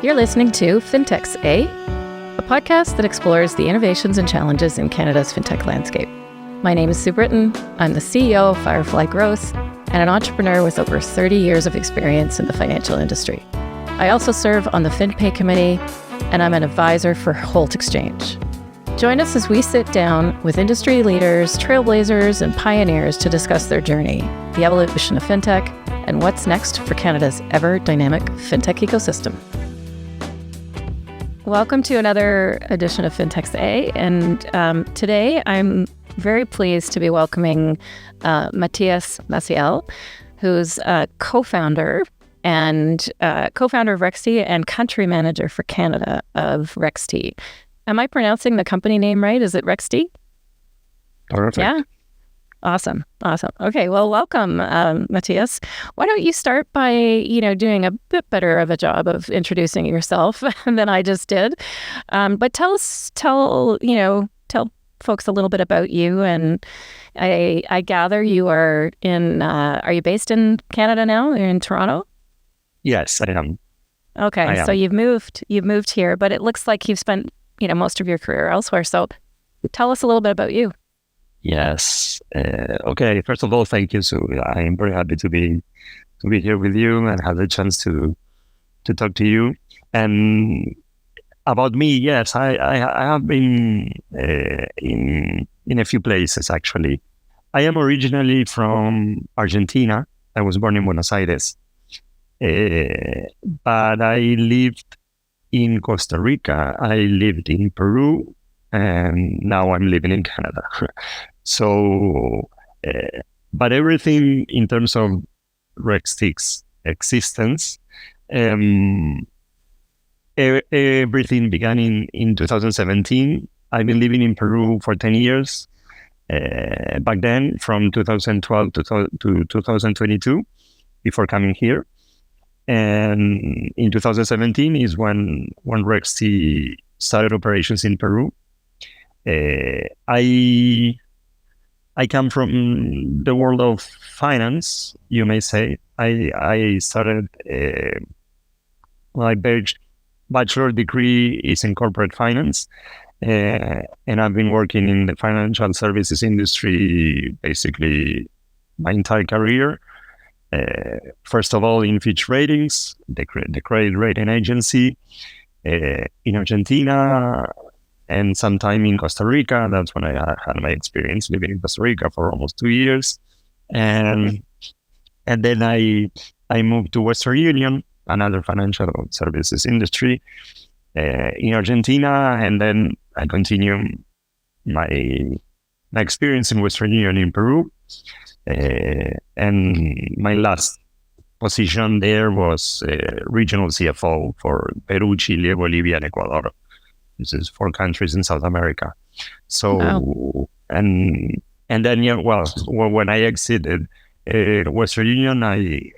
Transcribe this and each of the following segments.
You're listening to Fintechs, a podcast that explores the innovations and challenges in Canada's fintech landscape. My name is Sue Britton. I'm the CEO of Firefly Growth and an entrepreneur with over 30 years of experience in the financial industry. I also serve on the FinPay committee, and I'm an advisor for Holt Exchange. Join us as we sit down with industry leaders, trailblazers, and pioneers to discuss their journey, the evolution of fintech, and what's next for Canada's ever-dynamic fintech ecosystem. Welcome to another edition of Fintechs A, and today I'm very pleased to be welcoming Matías Maciel, who's a co-founder of Rextie and country manager for Canada of Rextie. Am I pronouncing the company name right? Is it Rextie? Perfect. Yeah. Awesome. Okay, well, welcome, Matías. Why don't you start by, doing a bit better of a job of introducing yourself than I just did. But tell folks a little bit about you. And I gather you are are you based in Canada now? You're in Toronto? Yes, I am. Okay, so you've moved here, but it looks like you've spent, most of your career elsewhere. So tell us a little bit about you. Yes. Okay. First of all, thank you. So I'm very happy to be here with you and have the chance to talk to you. And about me, yes, I have been in a few places actually. I am originally from Argentina. I was born in Buenos Aires, but I lived in Costa Rica. I lived in Peru. And now I'm living in Canada. So, but everything in terms of Rextie's existence, everything began in 2017. I've been living in Peru for 10 years. Back then, from 2012 to 2022, before coming here. And in 2017 is when Rextie started operations in Peru. I come from the world of finance, you may say. I started my bachelor degree is in corporate finance, and I've been working in the financial services industry basically my entire career. First of all, in Fitch Ratings, the credit rating agency, in Argentina, and sometime in Costa Rica. That's when I had my experience living in Costa Rica for almost 2 years. And then I moved to Western Union, another financial services industry, in Argentina. And then I continued my experience in Western Union in Peru. And my last position there was regional CFO for Peru, Chile, Bolivia, and Ecuador. This is 4 countries in South America. So, wow. and then, when I exited Western Union, I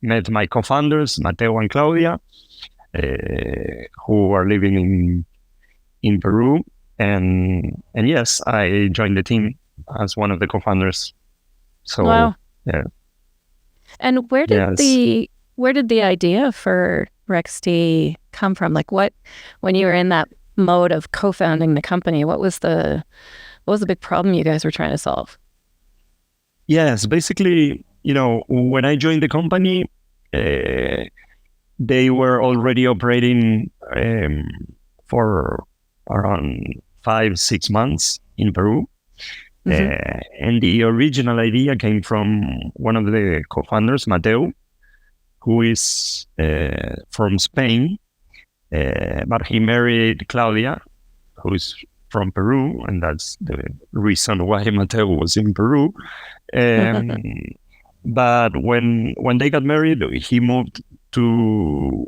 met my co-founders, Mateo and Claudia, who are living in Peru. And yes, I joined the team as one of the co-founders. So, wow. Yeah. And where did the idea for Rextie come from? Like, when you were in that mode of co-founding the company, what was the big problem you guys were trying to solve? Yes, basically, when I joined the company, they were already operating for around 5-6 months in Peru. Mm-hmm. And the original idea came from one of the co-founders, Mateo, who is from Spain, but he married Claudia, who is from Peru, and that's the reason why Mateo was in Peru. But when they got married, he moved to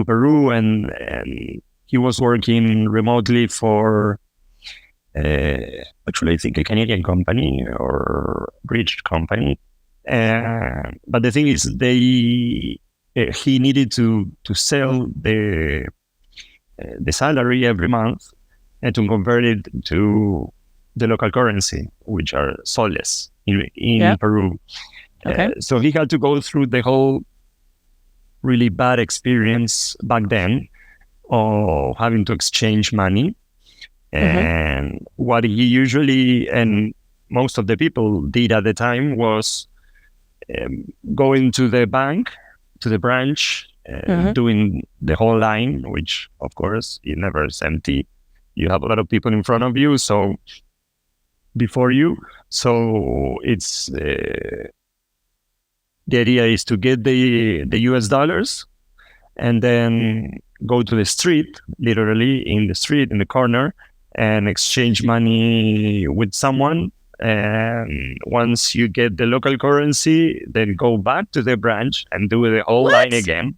Peru, and he was working remotely for actually I think a Canadian company or British company. But the thing is, he needed to sell the salary every month and to convert it to the local currency, which are soles in Peru. Okay. So he had to go through the whole really bad experience back then of having to exchange money. And what he usually, and most of the people did at the time, was going to the bank, to the branch, doing the whole line, which of course it never is empty. You have a lot of people in front of you, so before you. So it's the idea is to get the US dollars and then go to the street, literally in the street, in the corner, and exchange money with someone. And once you get the local currency, then go back to the branch and do the whole line again,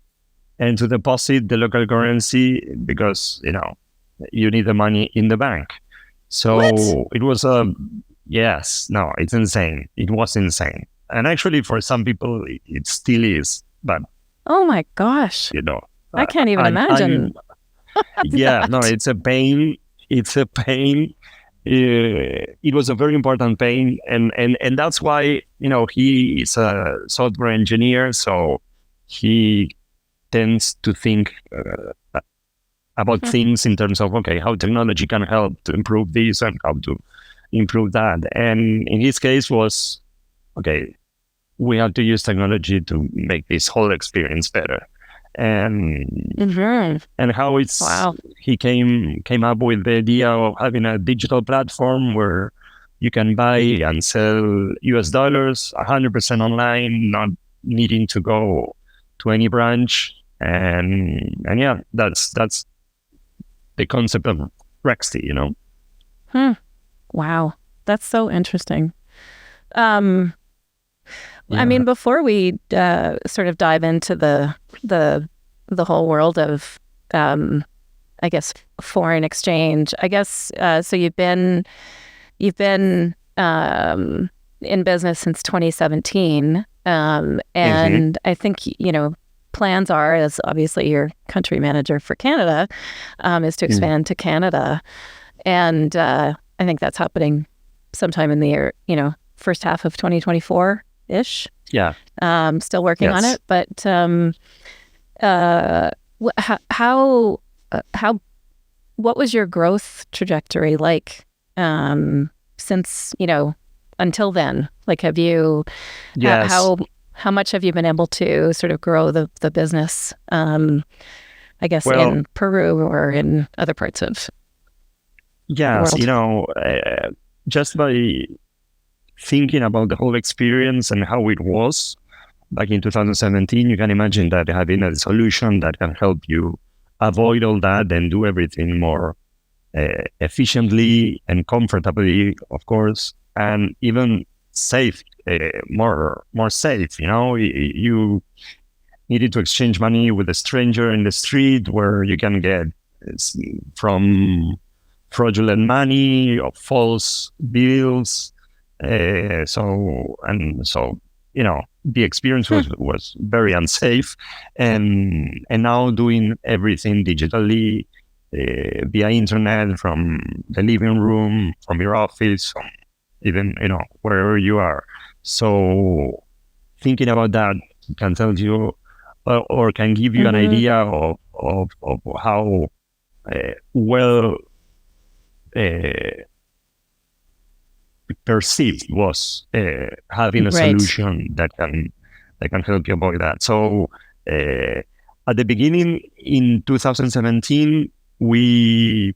and to deposit the local currency because, you need the money in the bank. So it was it's insane. It was insane. And actually for some people, it still is. But oh my gosh, I can't even imagine. It's a pain. It's a pain. It was a very important pain, and that's why he is a software engineer, so he tends to think about things in terms of how technology can help to improve this and how to improve that. And in his case was we have to use technology to make this whole experience better. And how it's he came up with the idea of having a digital platform where you can buy and sell US dollars 100% online, not needing to go to any branch. And that's the concept of Rextie, Wow, that's so interesting. I mean, before we sort of dive into the whole world of, I guess, foreign exchange, I guess, so you've been in business since 2017, and I think plans are, as obviously your country manager for Canada, is to expand to Canada, and I think that's happening sometime in the year, first half of 2024-ish. Yeah. Still working on it, but what was your growth trajectory like since until then? Like, have you how much have you been able to sort of grow the business? I guess in Peru or in other parts of the world? Just by thinking about the whole experience and how it was back in 2017, you can imagine that having a solution that can help you avoid all that and do everything more efficiently and comfortably, of course, and even safe, more safe. You needed to exchange money with a stranger in the street where you can get from fraudulent money or false bills. So the experience was very unsafe, and now doing everything digitally via internet, from the living room, from your office, from even wherever you are. So thinking about that can tell you or can give you an idea of how well perceived was having a solution that can help you avoid that. So at the beginning in 2017, we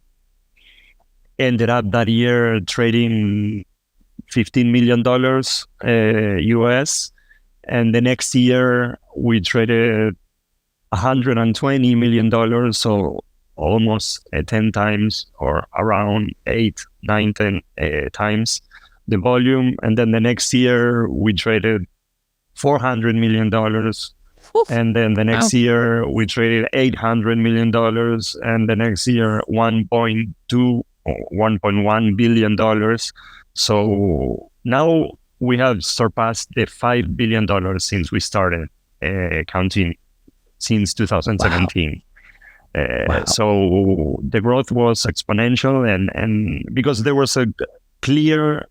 ended up that year trading $15 million US, and the next year we traded $120 million, so almost 10 times, or around 8, 9, 10 times the volume. And then the next year we traded $400 million. And then the next year we traded $800 million. And the next year, 1.2 or $1.1 billion. So now we have surpassed the $5 billion since we started counting, since 2017. So the growth was exponential, and because there was a clear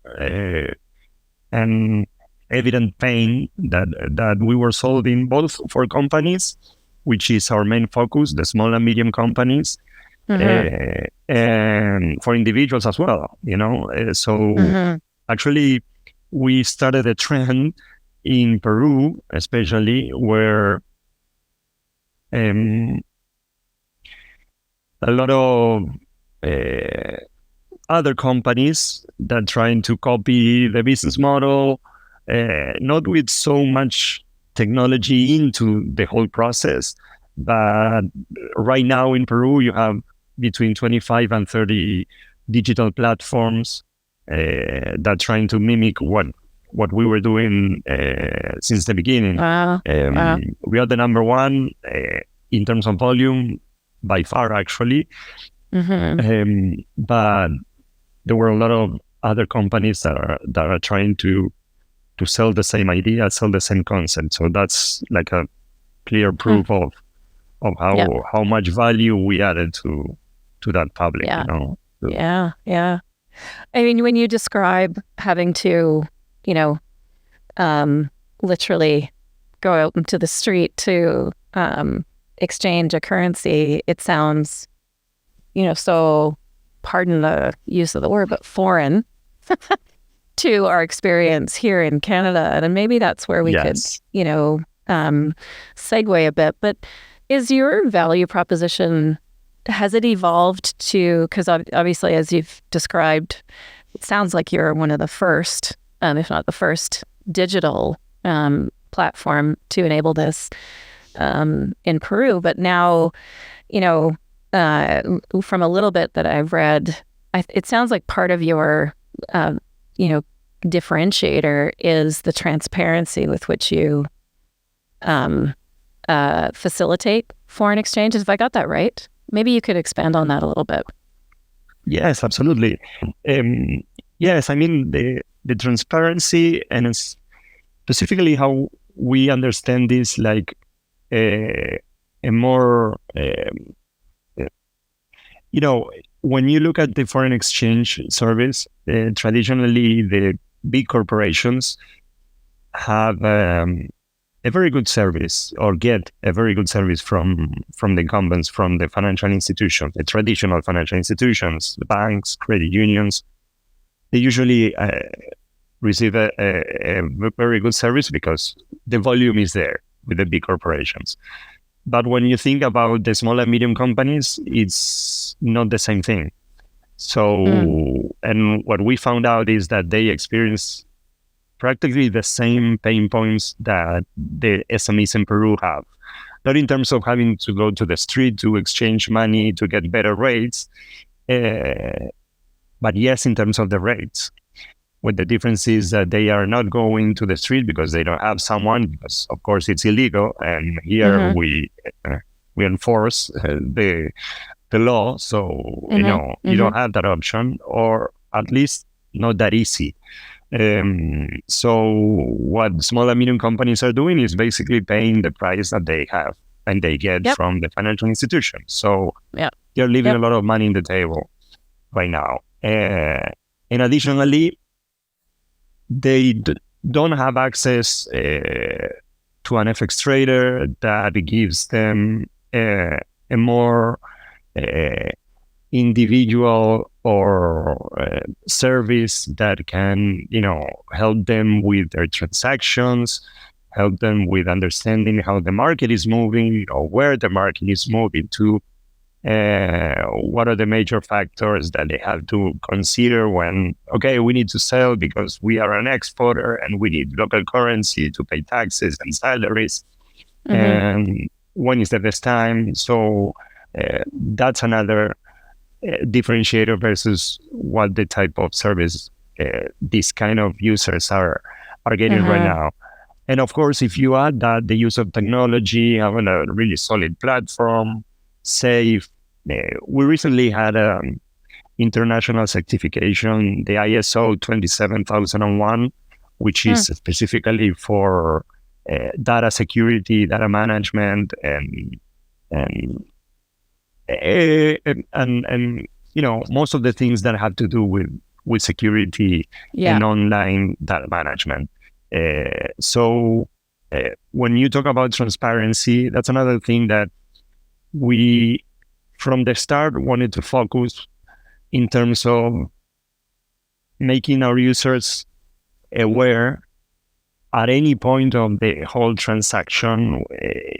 and evident pain that we were solving, both for companies which is our main focus, the small and medium companies, and for individuals as well, So actually, we started a trend in Peru, especially, where a lot of other companies that trying to copy the business model, not with so much technology into the whole process, but right now in Peru, you have between 25 and 30 digital platforms that trying to mimic what we were doing since the beginning. Wow. We are the number one in terms of volume by far, actually. But there were a lot of other companies that are trying to sell the same idea, sell the same concept. So that's like a clear proof of how much value we added to that public. Yeah. I mean, when you describe having to, literally go out into the street to exchange a currency, it sounds, so, pardon the use of the word, but foreign to our experience here in Canada. And maybe that's where we could, segue a bit. But is your value proposition, has it evolved to, because obviously, as you've described, it sounds like you're one of the first, if not the first, digital platform to enable this in Peru. But now, from a little bit that I've read, it sounds like part of your, differentiator is the transparency with which you facilitate foreign exchange. Have I got that right? Maybe you could expand on that a little bit. Yes, absolutely. Yes, I mean, the transparency and specifically how we understand this, like a more, when you look at the foreign exchange service, traditionally the big corporations have a very good service, or get a very good service from the incumbents, from the financial institutions, the traditional financial institutions, the banks, credit unions. They usually receive a very good service because the volume is there with the big corporations. But when you think about the small and medium companies, it's not the same thing. So, and what we found out is that they experience practically the same pain points that the SMEs in Peru have. Not in terms of having to go to the street to exchange money to get better rates, but yes, in terms of the rates. What the difference is that they are not going to the street because they don't have someone, because of course it's illegal, and here we enforce the law, so you don't have that option, or at least not that easy. So what small and medium companies are doing is basically paying the price that they have and they get from the financial institution. So they're leaving a lot of money in the table right now. And additionally, they don't have access to an FX trader that gives them a more individual or service that can, help them with their transactions, help them with understanding how the market is moving or where the market is moving to. What are the major factors that they have to consider when, we need to sell because we are an exporter and we need local currency to pay taxes and salaries. And when is the best time? So that's another differentiator versus what the type of service these kind of users are getting right now. And of course, if you add that the use of technology, having a really solid platform, safe. We recently had an international certification, the ISO 27001, which is specifically for data security, data management, and most of the things that have to do with security and online data management. So when you talk about transparency, that's another thing that we, from the start, wanted to focus in terms of making our users aware at any point of the whole transaction,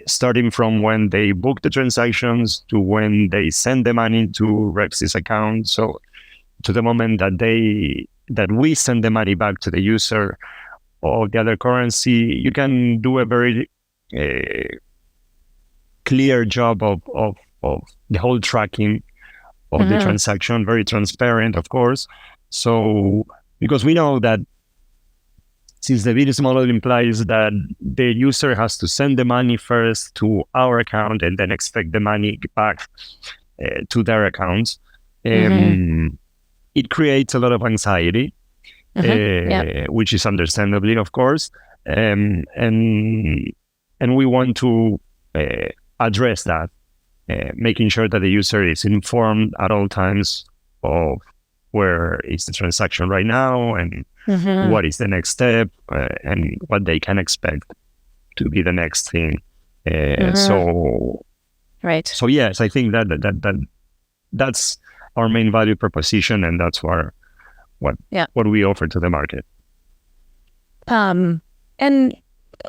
starting from when they book the transactions to when they send the money to Rextie's account. So to the moment that we send the money back to the user of the other currency, you can do a very clear job of the whole tracking of the transaction, very transparent, of course. So because we know that since the business model implies that the user has to send the money first to our account and then expect the money back to their accounts, it creates a lot of anxiety, which is understandably, of course, and we want to address that, making sure that the user is informed at all times of where is the transaction right now and what is the next step and what they can expect to be the next thing. So yes, I think that's our main value proposition, and that's what we offer to the market. And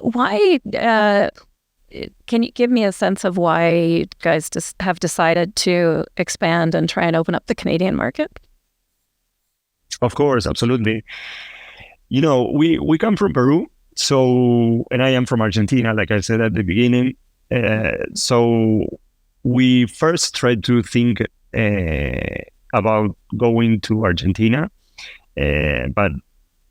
why? Can you give me a sense of why you guys have decided to expand and try and open up the Canadian market? Of course, absolutely. You know, we come from Peru, and I am from Argentina, like I said at the beginning. So we first tried to think about going to Argentina, but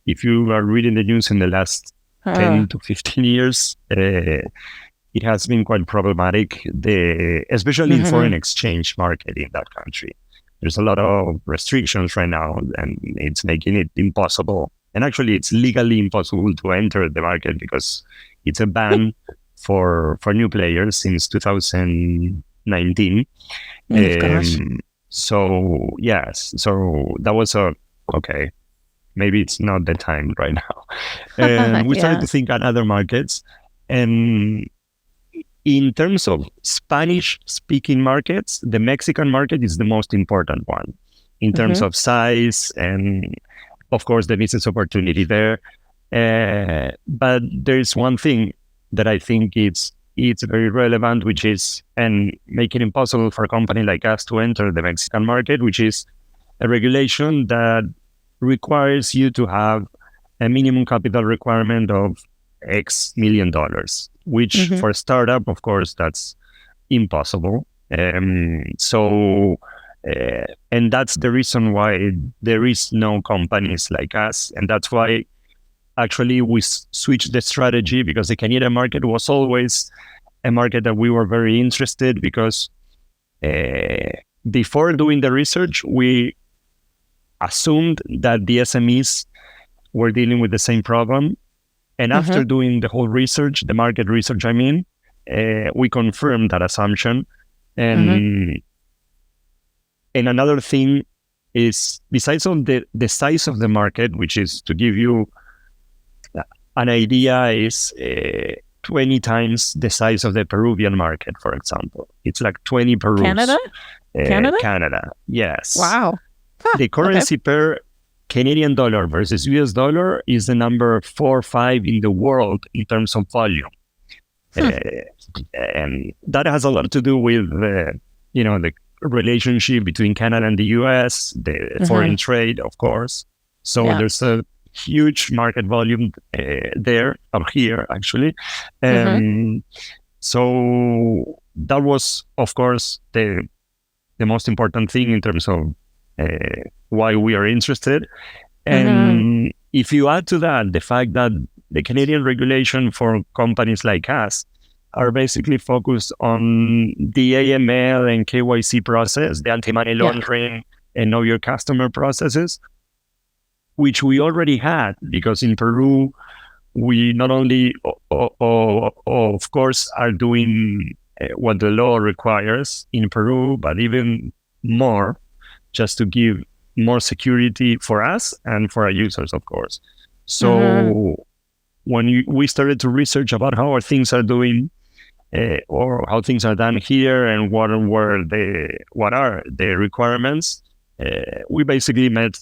if you are reading the news in the last 10 to 15 years, it has been quite problematic, especially in foreign exchange market in that country. There's a lot of restrictions right now, and it's making it impossible. And actually, it's legally impossible to enter the market because it's a ban for new players since 2019. So yes, so that was okay. Maybe it's not the time right now. And we started to think on other markets, and in terms of Spanish-speaking markets, the Mexican market is the most important one in terms of size and, of course, the business opportunity there. But there is one thing that I think it's very relevant, which is, and make it impossible for a company like us to enter the Mexican market, which is a regulation that requires you to have a minimum capital requirement of X million dollars, which for a startup, of course, that's impossible. And that's the reason why there is no companies like us. And that's why actually we switched the strategy, because the Canadian market was always a market that we were very interested, because before doing the research, we assumed that the SMEs were dealing with the same problem. And after doing the whole research, the market research, we confirmed that assumption. And another thing is, besides on the size of the market, which is, to give you an idea, is 20 times the size of the Peruvian market, for example. It's like 20 Perus. Canada, yes. Wow. The currency per Canadian dollar versus US dollar is the number 4 or 5 in the world in terms of volume. And that has a lot to do with the relationship between Canada and the US, the foreign trade, of course. So there's a huge market volume there, or here, actually. So that was, of course, the most important thing in terms of why we are interested. And if you add to that the fact that the Canadian regulation for companies like us are basically focused on the AML and KYC process, the anti-money laundering and know your customer processes, which we already had, because in Peru, we not only, of course, are doing what the law requires in Peru, but even more, just to give more security for us and for our users, of course. So when we started to research about how our things are doing, or how things are done here, and what are the requirements, we basically met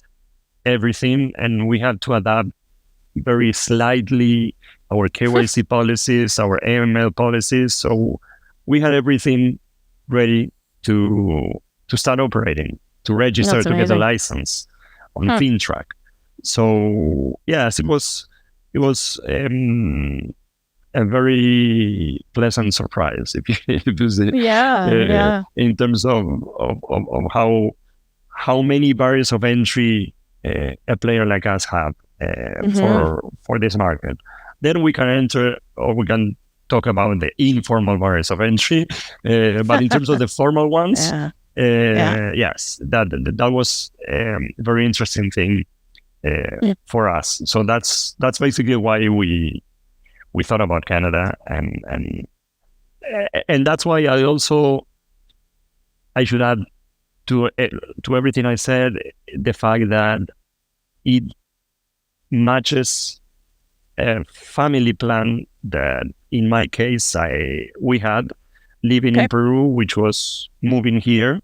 everything, and we had to adapt very slightly our KYC policies, our AML policies. So we had everything ready to start operating, to register, to get a license on FinTrack. So yes, it was a very pleasant surprise, if you see. In terms of how many barriers of entry a player like us have for this market. Then we can enter, or we can talk about the informal barriers of entry. But in terms of the formal ones, yes, that was a very interesting thing for us. So that's basically why we thought about Canada, and that's why I should add to everything I said, the fact that it matches a family plan that, in my case, we had living in Peru, which was moving here.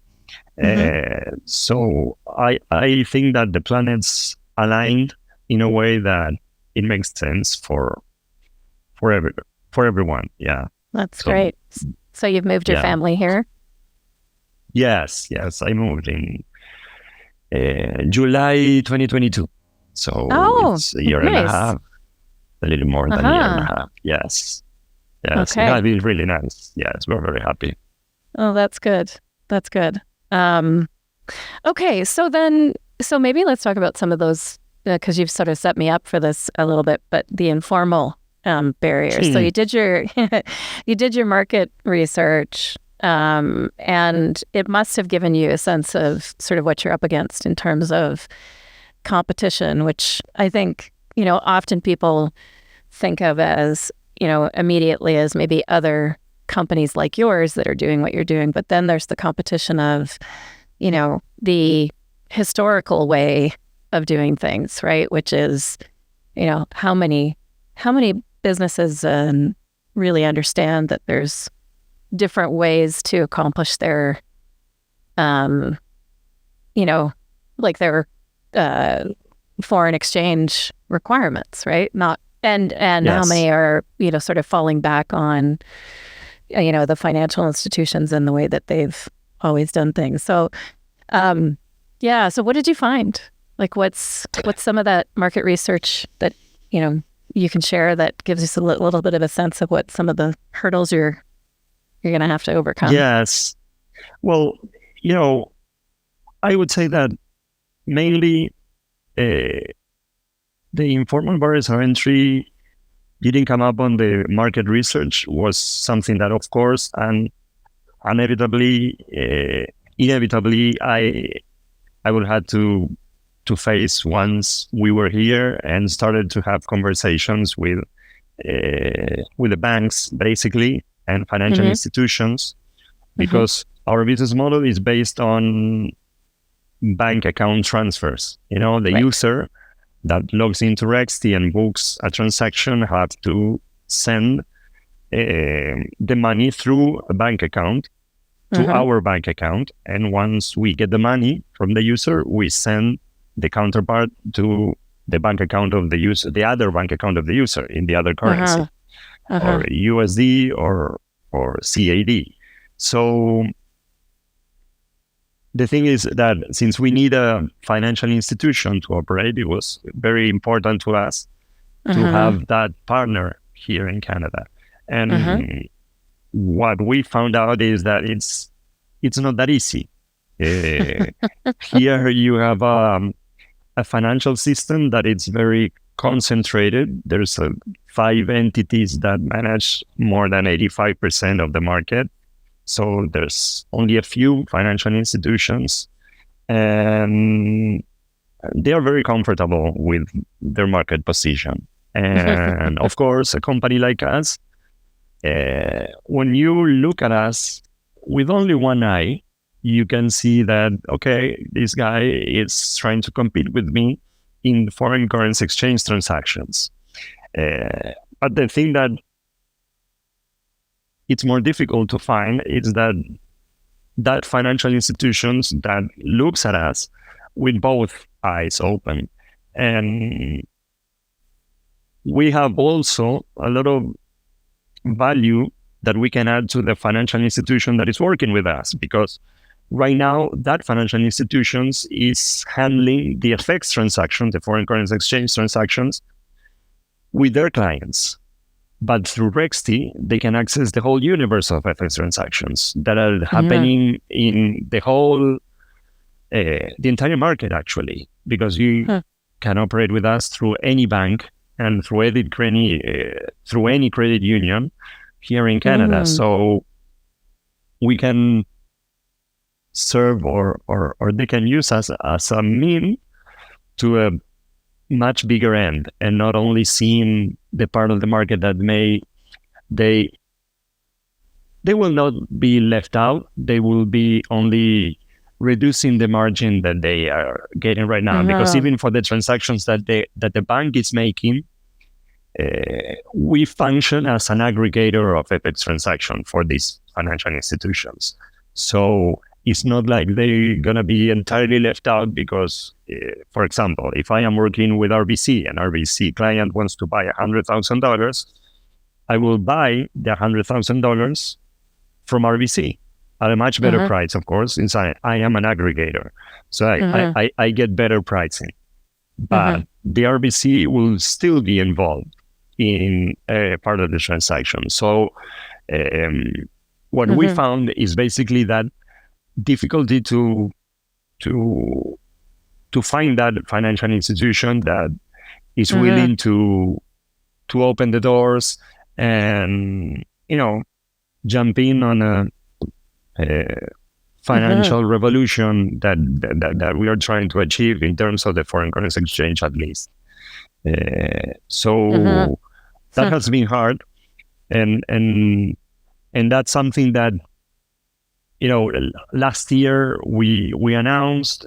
So I think that the planets aligned in a way that it makes sense for everyone. Yeah, that's great. So you've moved your family here? Yes, I moved in July 2022. So it's a year and a half, a little more than a year and a half. Yes. Okay. It has been really nice. Yes, we're very happy. Oh, that's good. Okay, so maybe let's talk about some of those, because you've sort of set me up for this a little bit, but the informal barriers. So you did your market research, and it must have given you a sense of sort of what you're up against in terms of competition, which I think, often people think of as, immediately as maybe other companies like yours that are doing what you're doing. But then there's the competition of, the historical way of doing things, right? Which is, how many businesses really understand that there's different ways to accomplish their, like their foreign exchange requirements, right? And how many are, sort of falling back on, the financial institutions and the way that they've always done things. So, so what did you find? Like, what's some of that market research that, you can share that gives us a little bit of a sense of what some of the hurdles you're going to have to overcome? Yes. Well, I would say that mainly the informal barriers of entry didn't come up on the market research, was something that, of course, and inevitably, I would have to face once we were here and started to have conversations with the banks, basically, and financial institutions, because our business model is based on bank account transfers. The user that logs into Rextie and books a transaction have to send the money through a bank account to our bank account. And once we get the money from the user, we send the counterpart to the bank account of the user, the other bank account of the user in the other currency, or USD or CAD. So the thing is that since we need a financial institution to operate, it was very important to us to have that partner here in Canada. And what we found out is that it's not that easy. Here you have a financial system that is very concentrated. There's 5 entities that manage more than 85% of the market. So there's only a few financial institutions, and they are very comfortable with their market position. And of course, a company like us, when you look at us with only one eye, you can see that, okay, this guy is trying to compete with me in foreign currency exchange transactions. But the thing that it's more difficult to find is that financial institutions that looks at us with both eyes open. And we have also a lot of value that we can add to the financial institution that is working with us, because right now that financial institutions is handling the FX transactions, the foreign currency exchange transactions, with their clients. But through Rextie, they can access the whole universe of FX transactions that are happening in the whole, the entire market, actually, because you can operate with us through any bank and through any credit union here in Canada. So we can serve or they can use us as a mean to a much bigger end, and not only seeing the part of the market that they will not be left out. They will be only reducing the margin that they are getting right now, because even for the transactions that the bank is making, we function as an aggregator of FX transaction for these financial institutions. So it's not like they're going to be entirely left out, because, for example, if I am working with RBC and RBC client wants to buy $100,000, I will buy the $100,000 from RBC at a much better price, of course, since I am an aggregator. So I get better pricing. But the RBC will still be involved in part of the transaction. So what we found is basically that difficulty to find that financial institution that is willing to open the doors and jump in on a financial revolution that we are trying to achieve in terms of the foreign currency exchange, at least. So that has been hard, and that's something that last year we announced.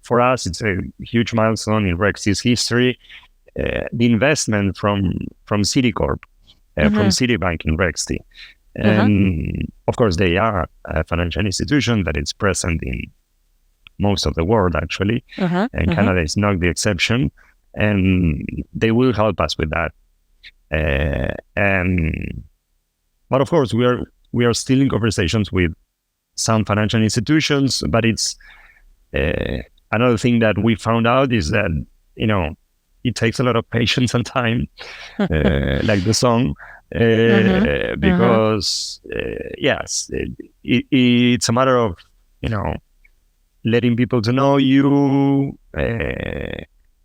For us, it's a huge milestone in Rextie's history. The investment from Citicorp, from Citibank in Rextie. And of course, they are a financial institution that is present in most of the world, actually. And Canada is not the exception. And they will help us with that. But of course, we are still in conversations with some financial institutions. But it's another thing that we found out is that, it takes a lot of patience and time, like the song. Because yes, it's a matter of letting people to know you.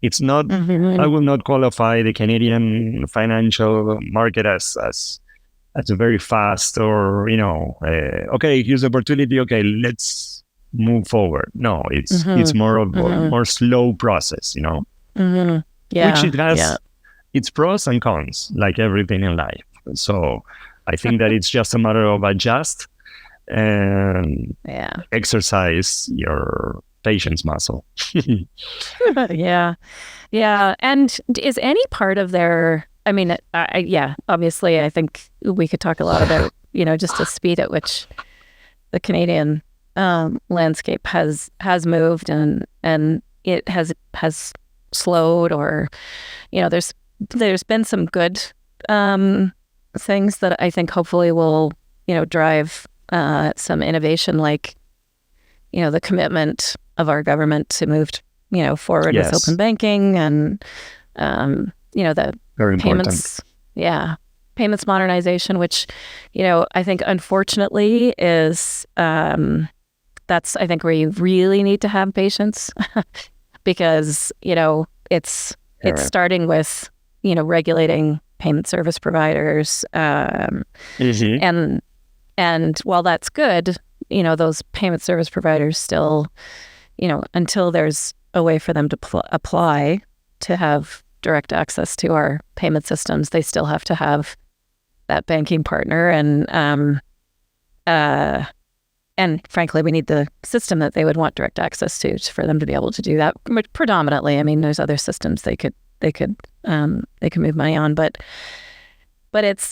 It's not. I will not qualify the Canadian financial market as a very fast or okay, here's the opportunity. Okay, let's move forward. No, it's more of a more slow process. Which it has its pros and cons, like everything in life. So I think that it's just a matter of adjust and exercise your patience muscle. Yeah. And is any part of their, obviously I think we could talk a lot about, just the speed at which the Canadian landscape has moved and it has slowed, or, there's been some good things that I think hopefully will, drive some innovation, like, the commitment of our government to move, forward with open banking and, the very payments, payments modernization, which, I think unfortunately is, that's, I think, where you really need to have patience because, it's starting with, regulating payment service providers. And while that's good, those payment service providers still, until there's a way for them to apply to have direct access to our payment systems, they still have to have that banking partner. And frankly, we need the system that they would want direct access to for them to be able to do that. Predominantly, there's other systems they could they can move money on. But it's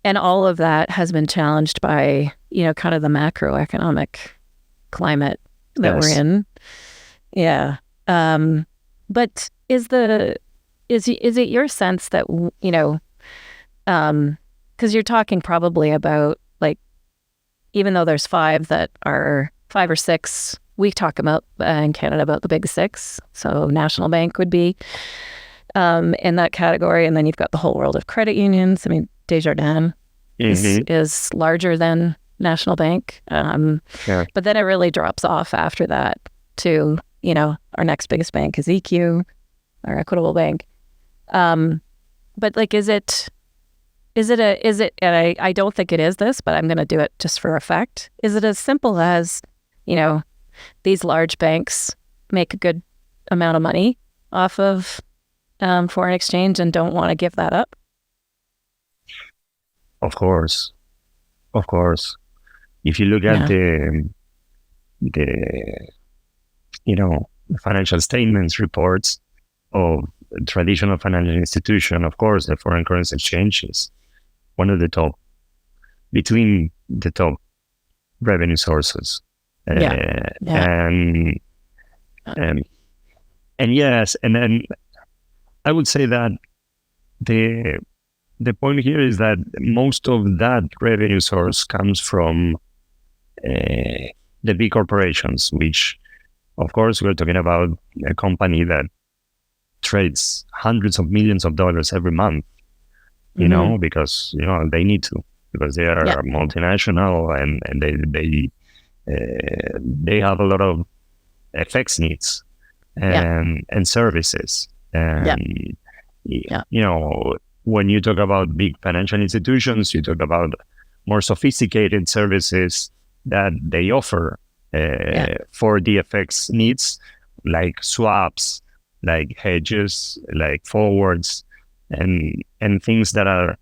and all of that has been challenged by, kind of the macroeconomic climate that we're in. Yeah. But is it your sense that, because you're talking probably about, like, even though there's five or six, we talk about in Canada about the big six. So National Bank would be in that category. And then you've got the whole world of credit unions. I mean, Desjardins is larger than National Bank. But then it really drops off after that to, our next biggest bank is EQ, our Equitable Bank. But like, is it, and I don't think it is this, but I'm going to do it just for effect. Is it as simple as, these large banks make a good amount of money off of foreign exchange and don't want to give that up? Of course. If you look at the financial statements reports of traditional financial institution, of course, the foreign currency exchange is one of the top, between the top revenue sources. And yes, and then I would say that the point here is that most of that revenue source comes from the big corporations, which, of course, we're talking about a company that trades hundreds of millions of dollars every month, because, they need to, because they are multinational and they have a lot of FX needs and services. And, when you talk about big financial institutions, you talk about more sophisticated services that they offer for the FX needs, like swaps, like hedges, like forwards, and things that are,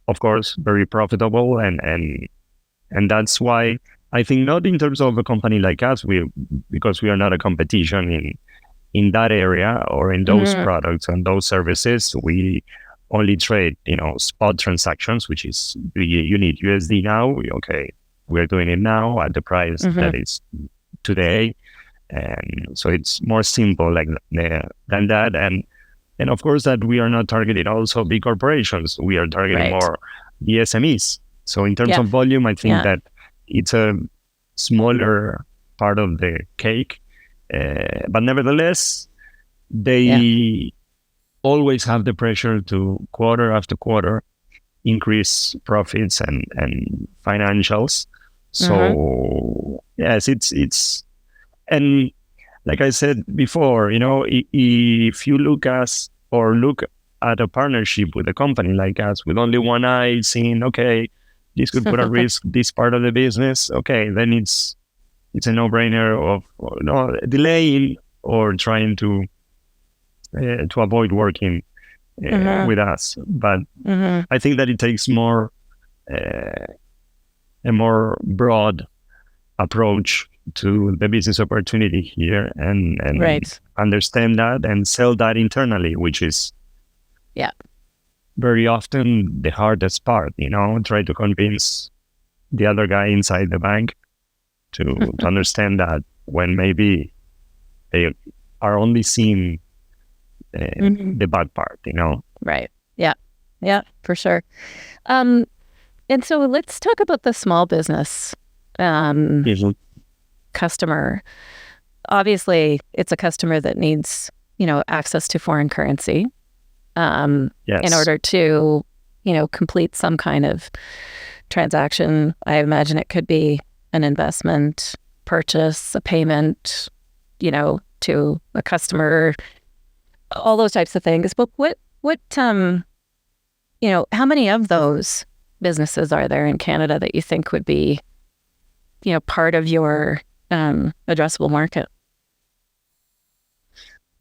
of course, very profitable. And that's why I think, not in terms of a company like us, because we are not a competition in that area or in those products and those services. We only trade, spot transactions, which is, you need USD now. Okay, we're doing it now at the price that is today. And so it's more simple than that. And of course that we are not targeting also big corporations. We are targeting more the SMEs. So in terms of volume, I think that it's a smaller part of the cake. But nevertheless, they always have the pressure to, quarter after quarter, increase profits and financials. So yes, it's and like I said before, if you look at a partnership with a company like us with only one eye, seeing, okay, this could put at risk this part of the business, okay, then it's a no-brainer of delaying or trying to avoid working with us. But I think that it takes more a more broad approach to the business opportunity here, and understand that and sell that internally, which is very often the hardest part. Try to convince the other guy inside the bank to understand that, when maybe they are only seeing the bad part, Right. Yeah, for sure. And so let's talk about the small business customer. Obviously, it's a customer that needs, access to foreign currency in order to, complete some kind of transaction. I imagine it could be an investment, purchase, a payment, to a customer, all those types of things. But what how many of those businesses are there in Canada that you think would be, part of your addressable market?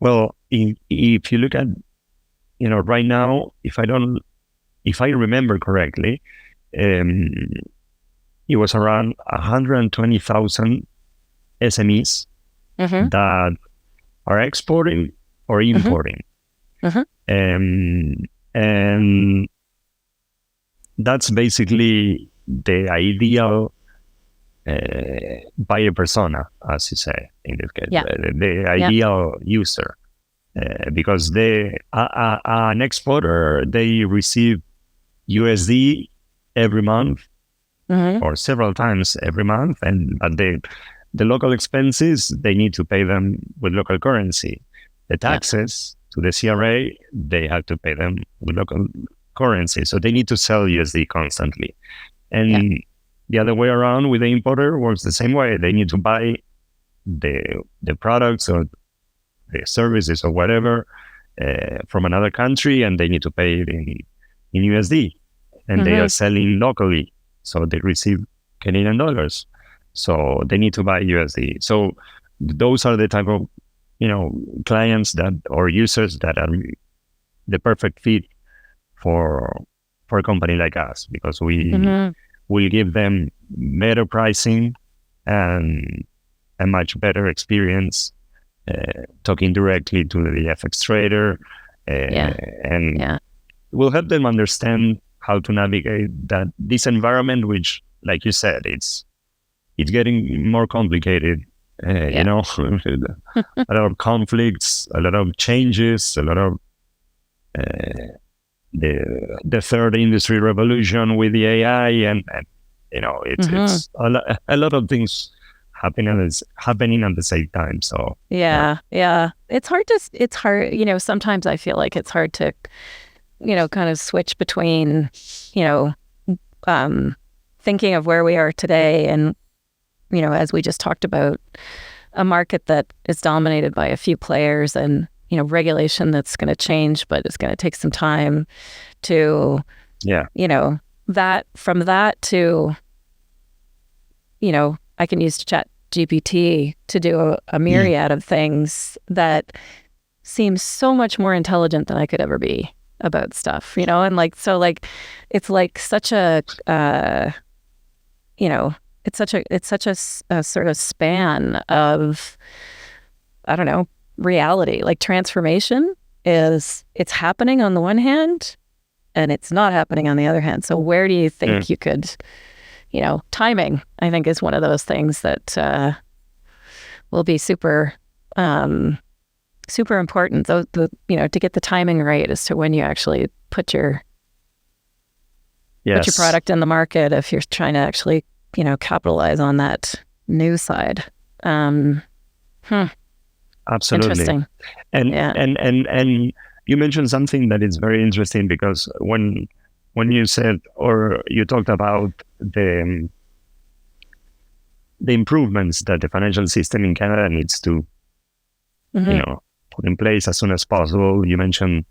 Well, if you look at, right now, if I remember correctly, it was around 120,000 SMEs that are exporting or importing. And that's basically the ideal buyer persona, as you say, in this case, the ideal user. Because an exporter, they receive USD every month or several times every month, but the local expenses, they need to pay them with local currency. The taxes to the CRA, they have to pay them with local currency. So they need to sell USD constantly. And the other way around with the importer works the same way. They need to buy the products or the services or whatever from another country, and they need to pay it in USD. And they are selling locally, so they receive Canadian dollars. So they need to buy USD. So those are the type of clients that or users that are the perfect fit for a company like us, because we will give them better pricing and a much better experience talking directly to the FX trader, and we'll help them understand how to navigate this environment, which, like you said, it's getting more complicated. A lot of conflicts, a lot of changes, a lot of the third industry revolution with the AI, and it's a lot of things happening at the same time. So it's hard. Sometimes I feel like it's hard to kind of switch between thinking of where we are today and as we just talked about, a market that is dominated by a few players and regulation that's going to change, but it's going to take some time to that to I can use ChatGPT to do a myriad of things that seem so much more intelligent than I could ever be about stuff, and it's like such a it's such a sort of span of, I don't know, reality. Like transformation it's happening on the one hand and it's not happening on the other hand. So where do you think you could, timing, I think, is one of those things that will be super important. To get the timing right as to when you actually put your product in the market, if you're trying to actually capitalize on that new side. Absolutely. Interesting. And you mentioned something that is very interesting, because when you said, or you talked about the improvements that the financial system in Canada needs to put in place as soon as possible, you mentioned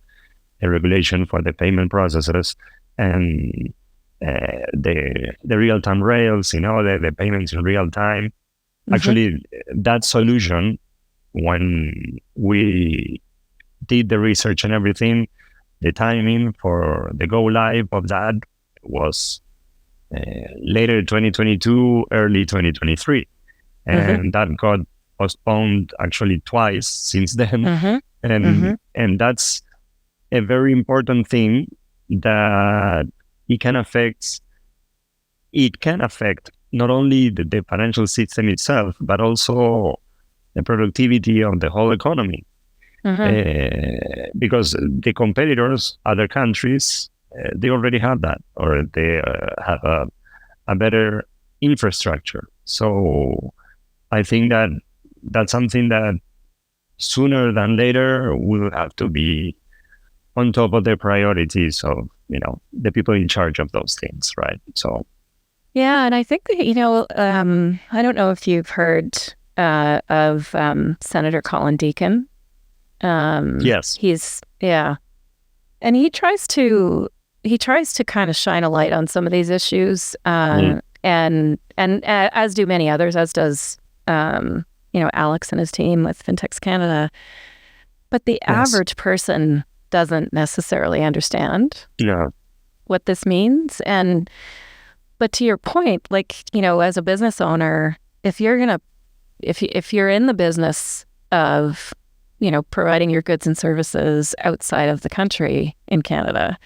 a regulation for the payment processors and the real-time rails, the payments in real time. Actually, that solution, when we did the research and everything, the timing for the go live of that was later 2022, early 2023. And that got postponed actually twice since then. And that's a very important thing, that it can affect not only the financial system itself, but also the productivity of the whole economy. Because the competitors, other countries, they already have that, or they have a better infrastructure. So I think that that's something that sooner than later will have to be on top of the priorities of the people in charge of those things, right? So and I think I don't know if you've heard of Senator Colin Deacon. Yes, and he tries to kind of shine a light on some of these issues, and as do many others, as does Alex and his team with Fintechs Canada. But the average person doesn't necessarily understand what this means. But to your point, as a business owner, if you're in the business of providing your goods and services outside of the country in Canada,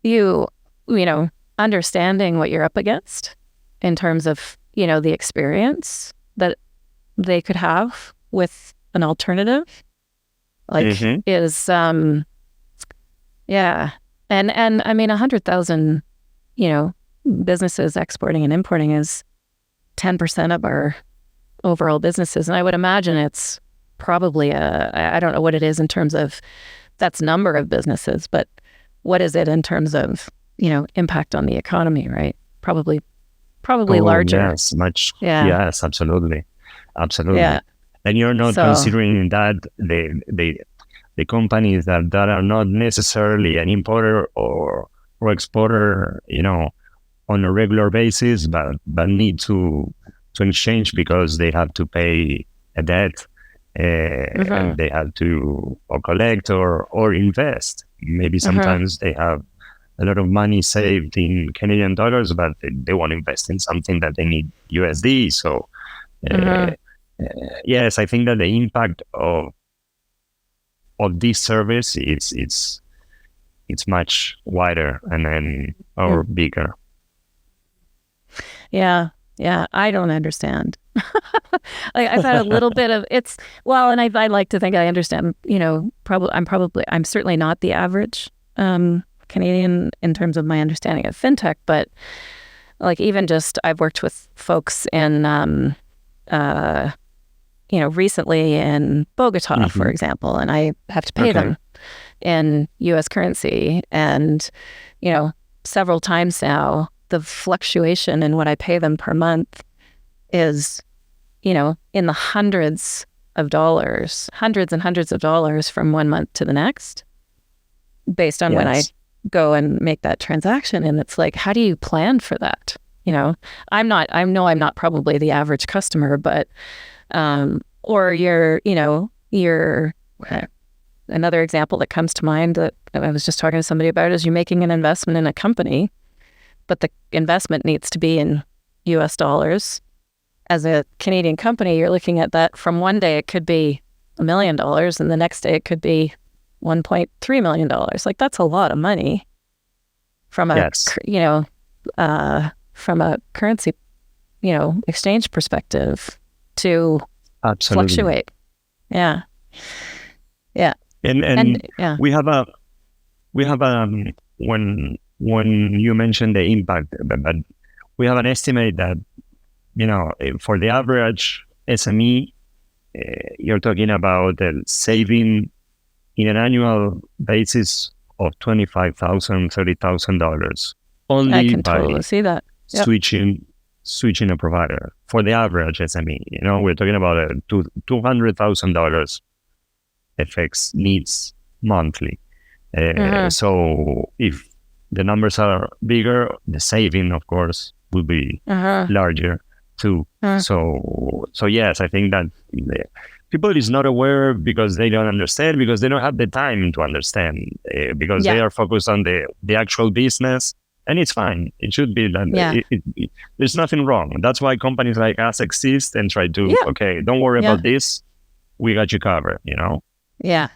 you know, understanding what you're up against in terms of, the experience that they could have with an alternative, is, yeah. And I mean, 100,000, businesses exporting and importing is 10% of our overall businesses. And I would imagine it's probably I don't know what it is in terms of that's number of businesses, but what is it in terms of, impact on the economy, right? Probably larger. Yes, much. Yeah. Yes, absolutely. Yeah. And you're not considering that the companies that are not necessarily an importer or exporter, on a regular basis, but need to exchange because they have to pay a debt, and they have to or collect or invest. Maybe sometimes they have a lot of money saved in Canadian dollars, but they want to invest in something that they need USD. So, yes, I think that the impact of this service it's much wider and or bigger. Yeah, I don't understand. I've had a little bit of and I like to think I understand. I'm certainly not the average Canadian in terms of my understanding of fintech, but even just I've worked with folks in recently in Bogota, for example, and I have to pay them in U.S. currency, and several times now the fluctuation in what I pay them per month is in the hundreds and hundreds of dollars from one month to the next, based on when I go and make that transaction. And it's like, how do you plan for that? I'm not probably the average customer, but or you're another example that comes to mind that I was just talking to somebody about is you're making an investment in a company, but the investment needs to be in US dollars. As a Canadian company, you're looking at that from one day it could be $1 million and the next day it could be $1.3 million. That's a lot of money from a from a currency exchange perspective to fluctuate. And we have when you mentioned the impact, but we have an estimate that for the average SME, you're talking about a saving in an annual basis of $25,000, $30,000 only I can by totally see that. Yep. switching a provider for the average SME. We're talking about a $200,000 FX needs monthly. So if the numbers are bigger, the saving, of course, will be larger too. So yes, I think that people is not aware because they don't understand, because they don't have the time to understand, because they are focused on the actual business, and it's fine. It should be that. There's nothing wrong. That's why companies like us exist and try to, okay, don't worry about this. We got you covered, Yeah.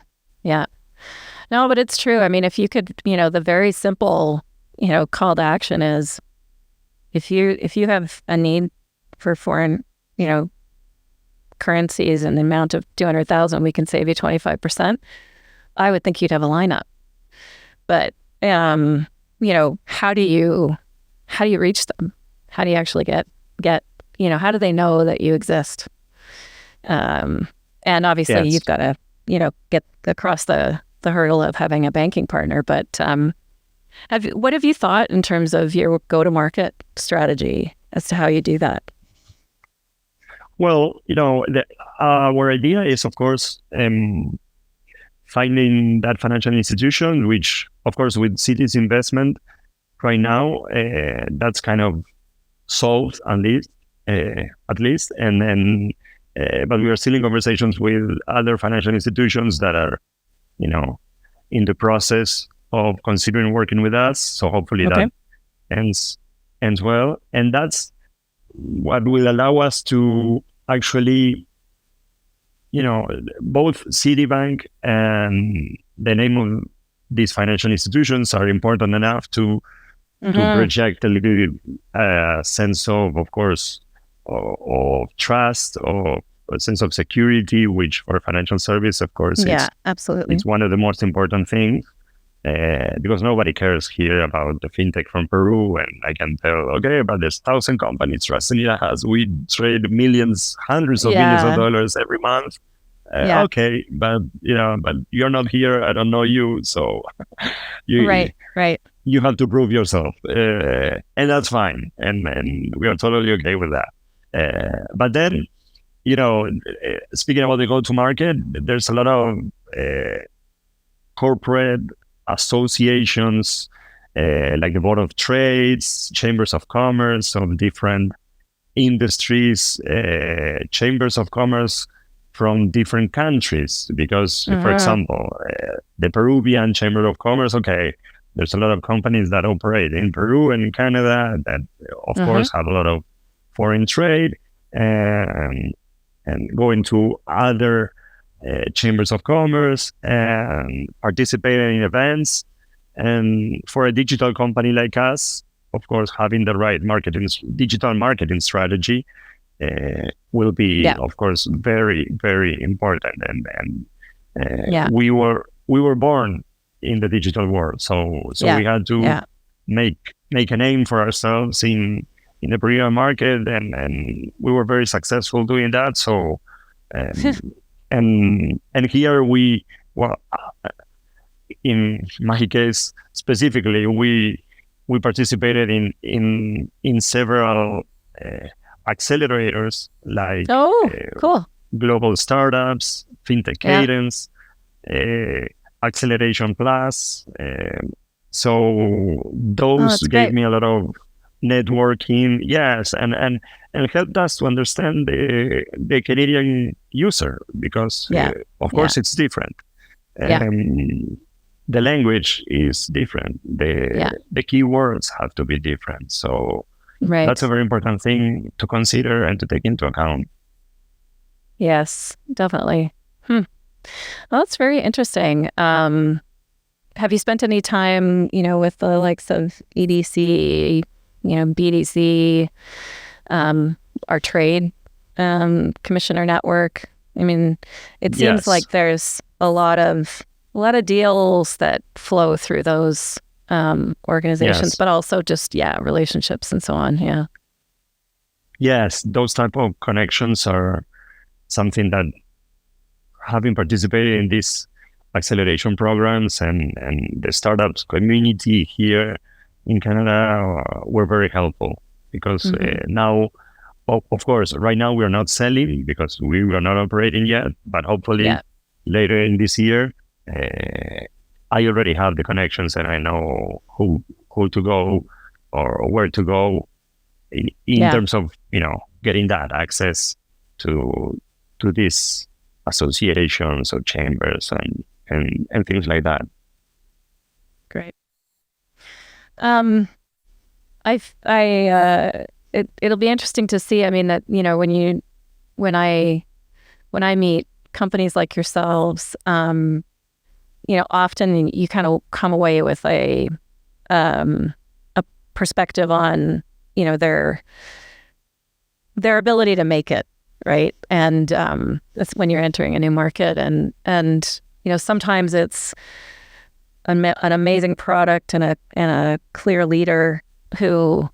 No, but it's true. I mean, if you could, the very simple, call to action is if you have a need for foreign, currencies and the amount of 200,000, we can save you 25%. I would think you'd have a lineup. But, how do you reach them? How do you actually get, how do they know that you exist? And obviously you've got to, get across the hurdle of having a banking partner. But what have you thought in terms of your go-to-market strategy as to how you do that? Well, our idea is, of course, finding that financial institution, which, of course, with City's investment right now, that's kind of solved at least. And then, but we are still in conversations with other financial institutions that are, in the process of considering working with us. So hopefully that ends well. And that's what will allow us to actually, both Citibank and the name of these financial institutions are important enough to project a little sense of course, of trust, or a sense of security, which for financial service, of course, absolutely, it's one of the most important things. Because nobody cares here about the fintech from Peru, and I can tell, okay, but there's 1,000 companies Rextie has. We trade millions, hundreds of millions of dollars every month. Okay, but you're not here. I don't know you, so right. You have to prove yourself, and that's fine, and we are totally okay with that. But then, speaking about the go-to-market, there's a lot of corporate associations, like the Board of Trades, chambers of commerce of different industries, chambers of commerce from different countries. Because, for example, the Peruvian Chamber of Commerce, okay, there's a lot of companies that operate in Peru and in Canada that, of course, have a lot of foreign trade, and going to other chambers of commerce and participating in events. And for a digital company like us, of course, having the right digital marketing strategy will be, of course, very, very important. And we were born in the digital world, so we had to make a name for ourselves in the Peruvian market, and we were very successful doing that. So. And here in my case specifically, we participated in several accelerators like cool. Global Startups, Fintech Cadence, Acceleration Plus. So those gave me a lot of networking, and helped us to understand the Canadian user, because of course it's different. The language is different. The keywords have to be different. So that's a very important thing to consider and to take into account. Yes, definitely. Well, that's very interesting. Have you spent any time, with the likes of EDC, BDC, our trade commissioner network? I mean, it seems like there's a lot of deals that flow through those organizations, but also just relationships and so on. Yes, those type of connections are something that, having participated in these acceleration programs and the startups community here in Canada, were very helpful, because now, of course, right now we are not selling because we are not operating yet, but hopefully later in this year, I already have the connections and I know who to go or where to go in terms of getting that access to these associations or chambers and things like that. Great. It'll be interesting to see. I mean, that when I meet companies like yourselves, often you kind of come away with a perspective on their ability to make it, right? And that's when you're entering a new market, and sometimes it's an amazing product and a clear leader who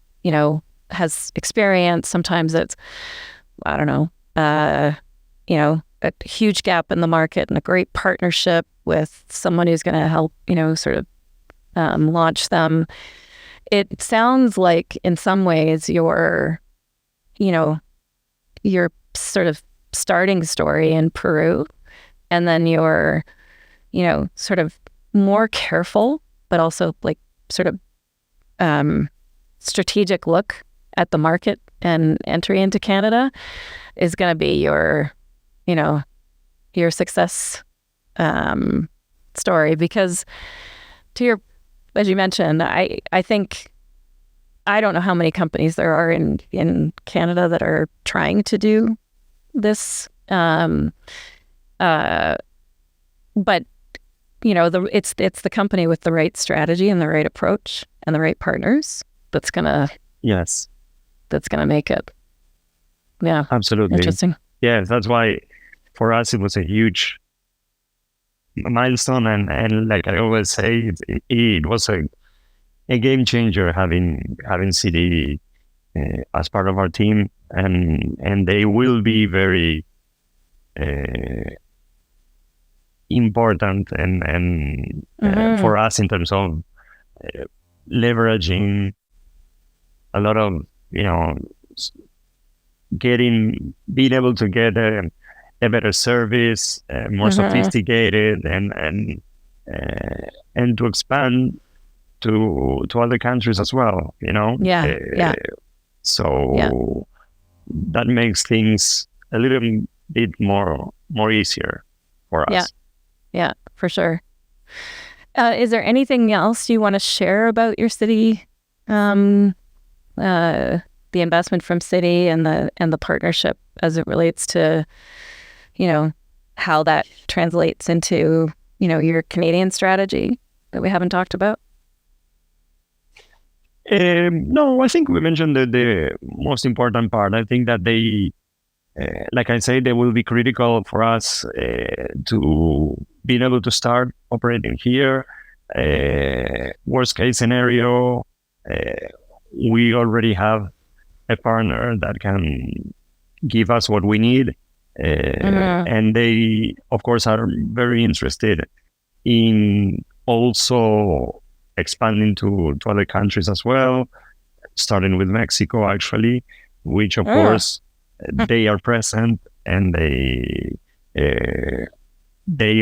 has experience. Sometimes it's, I don't know, a huge gap in the market and a great partnership with someone who's going to help sort of launch them. It sounds like in some ways your sort of starting story in Peru, and then your sort of more careful but also like sort of strategic look at the market and entry into Canada is going to be your success story. Because as you mentioned, I think, I don't know how many companies there are in Canada that are trying to do this, But it's the company with the right strategy and the right approach and the right partners that's gonna make it. Yeah, absolutely. Interesting. Yeah, that's why for us it was a huge milestone, and like I always say, it was a game changer having CD as part of our team, and they will be very important and for us in terms of leveraging a lot of being able to get a better service, more sophisticated, and to expand to other countries as well. So that makes things a little bit more easier for us. Yeah, for sure. Is there anything else you want to share about your city? The investment from Citi and the partnership as it relates to, how that translates into, your Canadian strategy that we haven't talked about? No, I think we mentioned the most important part. I think that they, like I say, they will be critical for us to being able to start operating here. Worst case scenario, we already have a partner that can give us what we need. And they, of course, are very interested in also expanding to other countries as well, starting with Mexico, actually, which, of course, they are present, and they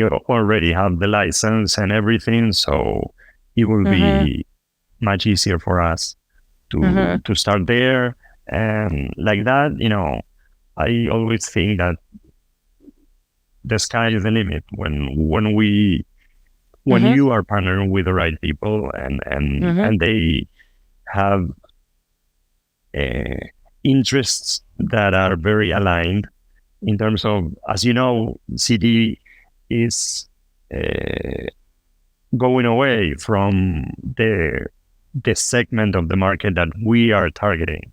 already have the license and everything. So it will be much easier for us to start there. And like that, I always think that the sky is the limit when you are partnering with the right people and they have interests that are very aligned in terms of, as you know, CD is going away from the segment of the market that we are targeting.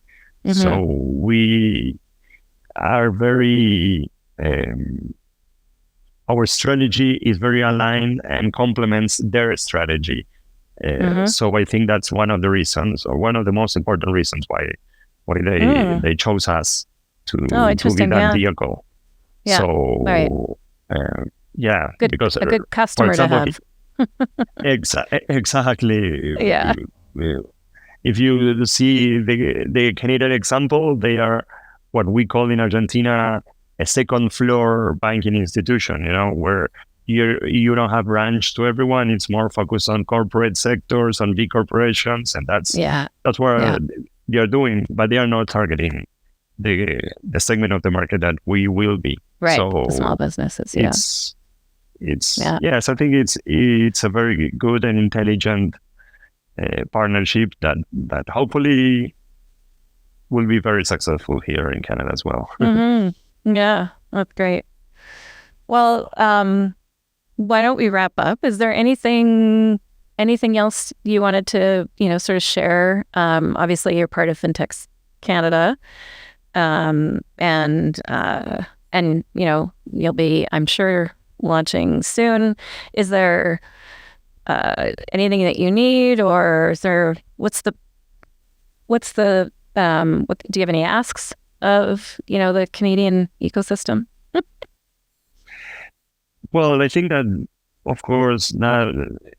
So we are very, our strategy is very aligned and complements their strategy. So I think that's one of the reasons, or one of the most important reasons why they chose us to be that vehicle. Yeah. So, right. Because a good customer to have. Exactly. Yeah. If you see the Canadian example, they are what we call in Argentina a second floor banking institution, where you don't have branch to everyone. It's more focused on corporate sectors, on big corporations, and that's what they are doing, but they are not targeting the segment of the market that we will be. Right. So the small businesses. Yes, I think it's a very good and intelligent partnership that hopefully will be very successful here in Canada as well. Yeah, that's great. Well, why don't we wrap up? Is there anything else you wanted to, sort of share? Obviously, you're part of Fintechs Canada, and you'll be, I'm sure, launching soon. Is there anything that you need, or is there do you have any asks of the Canadian ecosystem? Well, I think that, of course, now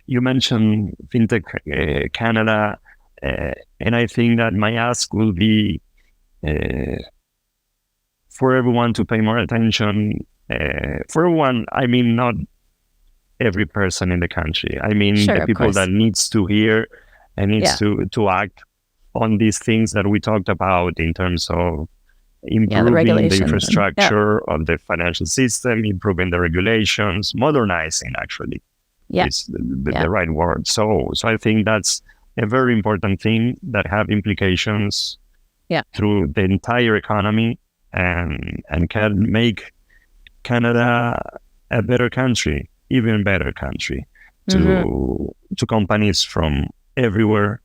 you mentioned Fintech Canada, and I think that my ask will be for everyone to pay more attention. For everyone, I mean not every person in the country. I mean the people that needs to hear and needs to act on these things that we talked about in terms of improving the infrastructure of the financial system, improving the regulations, modernizing, actually, is the right word. So I think that's a very important thing that have implications through the entire economy and can make Canada a better country, even better country, to companies from everywhere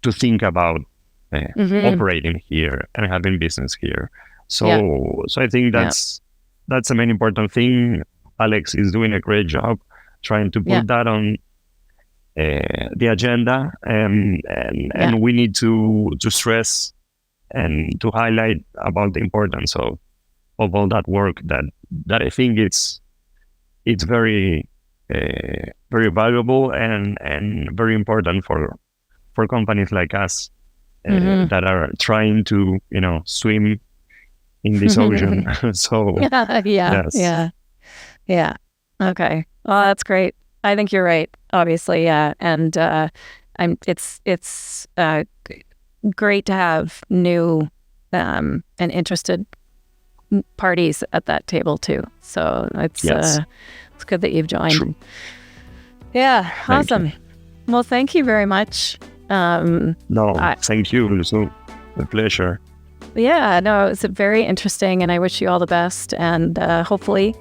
to think about operating here and having business here. So I think that's the main important thing. Alex is doing a great job trying to put that on the agenda, and we need to stress and to highlight about the importance of all that work that I think it's very very valuable and very important for companies like us that are trying to swim in this ocean. So yeah. Okay. Well, that's great. I think you're right. Obviously, yeah, and it's great to have new and interested parties at that table too. So it's good that you've joined. True. Yeah, awesome. Well, thank you very much. Thank you. It's a pleasure. Yeah, no, it's very interesting, and I wish you all the best. And hopefully,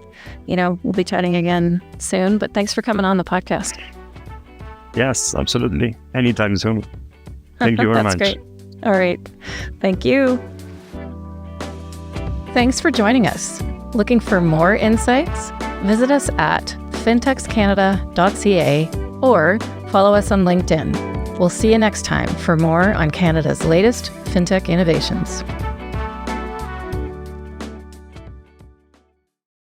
we'll be chatting again soon. But thanks for coming on the podcast. Yes, absolutely. Anytime soon. Thank you very much. That's great. All right. Thank you. Thanks for joining us. Looking for more insights? Visit us at fintechscanada.ca or follow us on LinkedIn. We'll see you next time for more on Canada's latest fintech innovations.